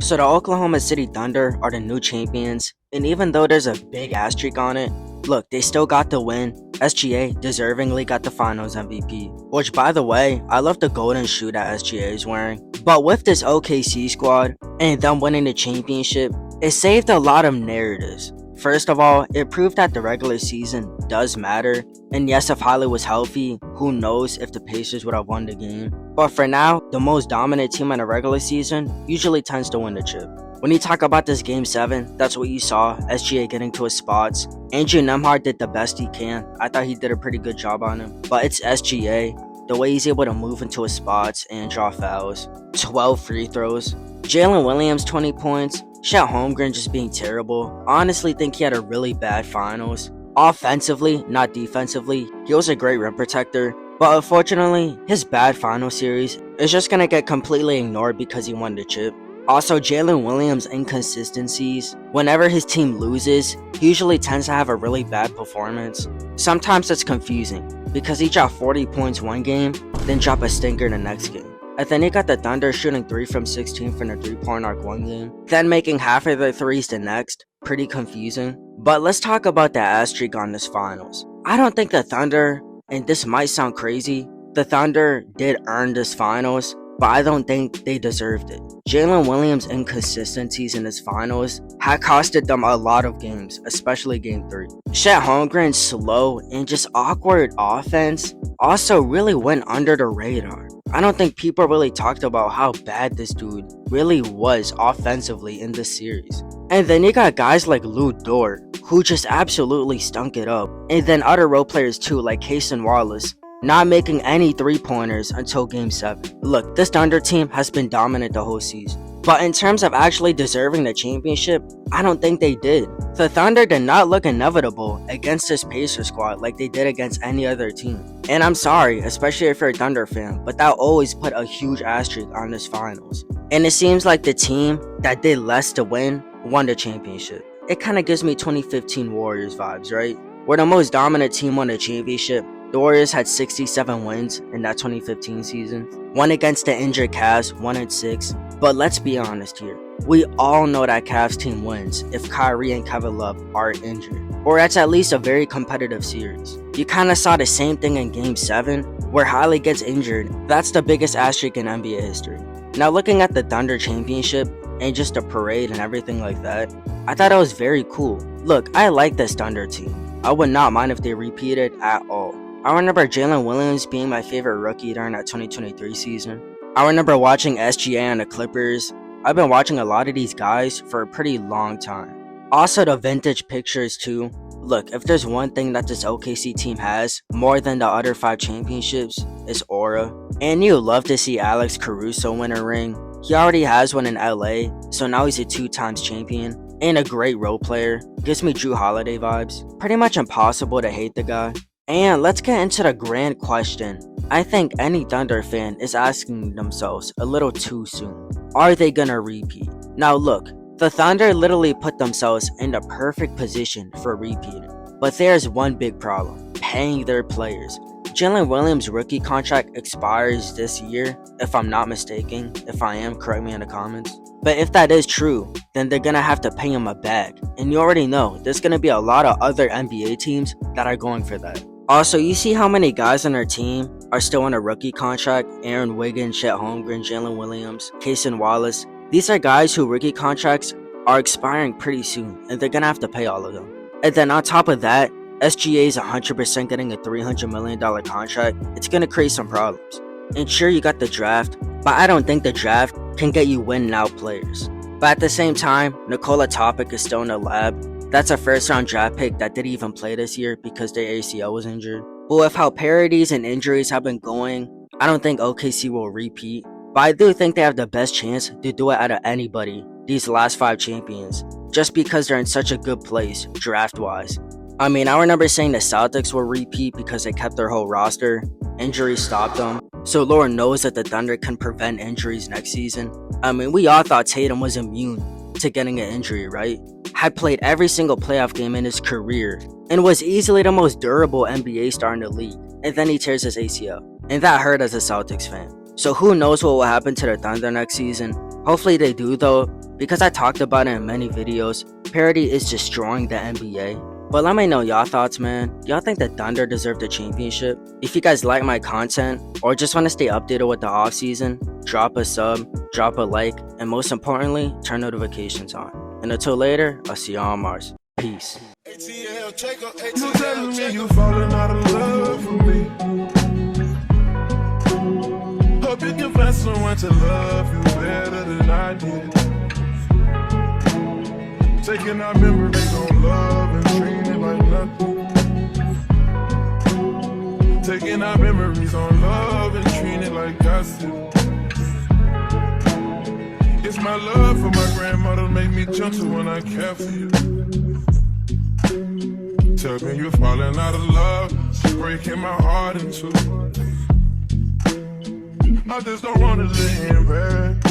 So the Oklahoma City Thunder are the new champions, and even though there's a big asterisk on it, look, they still got the win. SGA deservingly got the Finals MVP, which by the way, I love the golden shoe that SGA is wearing. But with this OKC squad and them winning the championship, it saved a lot of narratives. First of all, it proved that the regular season does matter, and yes, if Holly was healthy, who knows if the Pacers would have won the game. But for now, the most dominant team in the regular season usually tends to win the chip. When you talk about this Game 7, that's what you saw, SGA getting to his spots. Andrew Nemhard did the best he can. I thought he did a pretty good job on him. But it's SGA, the way he's able to move into his spots and draw fouls. 12 free throws. Jalen Williams, 20 points. Chet Holmgren just being terrible. Honestly think he had a really bad finals. Offensively, not defensively, he was a great rim protector. But unfortunately, his bad final series is just gonna get completely ignored because he won the chip. Also, Jalen Williams' inconsistencies. Whenever his team loses, he usually tends to have a really bad performance. Sometimes it's confusing because he dropped 40 points one game, then drop a stinker the next game. And then he got the Thunder shooting 3 from 16 from the 3-point arc one game, then making half of their threes the next. Pretty confusing. But let's talk about the asterisk on this finals. I don't think the Thunder, and this might sound crazy, the Thunder did earn this finals, but I don't think they deserved it. Jalen Williams' inconsistencies in his finals had costed them a lot of games, especially Game 3. Chet Holmgren's slow and just awkward offense also really went under the radar. I don't think people really talked about how bad this dude really was offensively in this series. And then you got guys like Lou Dort, who just absolutely stunk it up. And then other role players too, like Cason Wallace, not making any 3-pointers until Game 7. Look, this Thunder team has been dominant the whole season. But in terms of actually deserving the championship, I don't think they did. The Thunder did not look inevitable against this Pacers squad like they did against any other team. And I'm sorry, especially if you're a Thunder fan, but that always put a huge asterisk on this finals. And it seems like the team that did less to win won the championship. It kind of gives me 2015 Warriors vibes, right? Where the most dominant team won the championship. The Warriors had 67 wins in that 2015 season. One against the injured Cavs, 1-6. But let's be honest here. We all know that Cavs team wins if Kyrie and Kevin Love aren't injured. Or it's at least a very competitive series. You kind of saw the same thing in Game 7, where Holly gets injured. That's the biggest asterisk in NBA history. Now looking at the Thunder championship, and just the parade and everything like that, I thought it was very cool. Look, I like this Thunder team. I would not mind if they repeated at all. I remember Jalen Williams being my favorite rookie during that 2023 season. I remember watching SGA and the Clippers. I've been watching a lot of these guys for a pretty long time. Also the vintage pictures too. Look, if there's one thing that this OKC team has, more than the other 5 championships, is aura. And you love to see Alex Caruso win a ring. He already has one in LA, so now he's a 2-time champion. And a great role player. Gives me Drew Holiday vibes. Pretty much impossible to hate the guy. And let's get into the grand question. I think any Thunder fan is asking themselves a little too soon. Are they gonna repeat? Now look, the Thunder literally put themselves in the perfect position for repeating. But there's one big problem. Paying their players. Jalen Williams' rookie contract expires this year, if I'm not mistaken. If I am, correct me in the comments. But if that is true, then they're gonna have to pay him a bag. And you already know, there's gonna be a lot of other NBA teams that are going for that. Also, you see how many guys on our team are still on a rookie contract? Aaron Wiggins, Chet Holmgren, Jalen Williams, Cason Wallace. These are guys whose rookie contracts are expiring pretty soon, and they're gonna have to pay all of them. And then on top of that, SGA is 100% getting a $300 million contract. It's gonna create some problems. And sure, you got the draft, but I don't think the draft can get you win now players. But at the same time, Nikola Topic is still in the lab. That's a first-round draft pick that didn't even play this year because their ACL was injured. But with how parodies and injuries have been going, I don't think OKC will repeat. But I do think they have the best chance to do it out of anybody, these last 5 champions, just because they're in such a good place, draft-wise. I mean, I remember saying the Celtics will repeat because they kept their whole roster. Injuries stopped them. So Lord knows that the Thunder can prevent injuries next season. I mean, we all thought Tatum was immune to getting an injury, right? Had played every single playoff game in his career and was easily the most durable NBA star in the league. And then he tears his ACL. And that hurt as a Celtics fan. So who knows what will happen to the Thunder next season. Hopefully they do though. Because I talked about it in many videos, parity is destroying the NBA. But let me know y'all thoughts, man. Y'all think the Thunder deserve the championship? If you guys like my content or just want to stay updated with the offseason, drop a sub, drop a like, and most importantly, turn notifications on. And until later, I'll see y'all on Mars. Peace. You telling me you falling out of love with me. Hope you can find someone to love you better than I did. Taking our memories on love and treating it like nothing. Taking our memories on love and treating it like gossip. It's my love for my grandmother make me gentle when I care for you. Tell me you're falling out of love, breaking my heart in two. I just don't wanna lay in bed.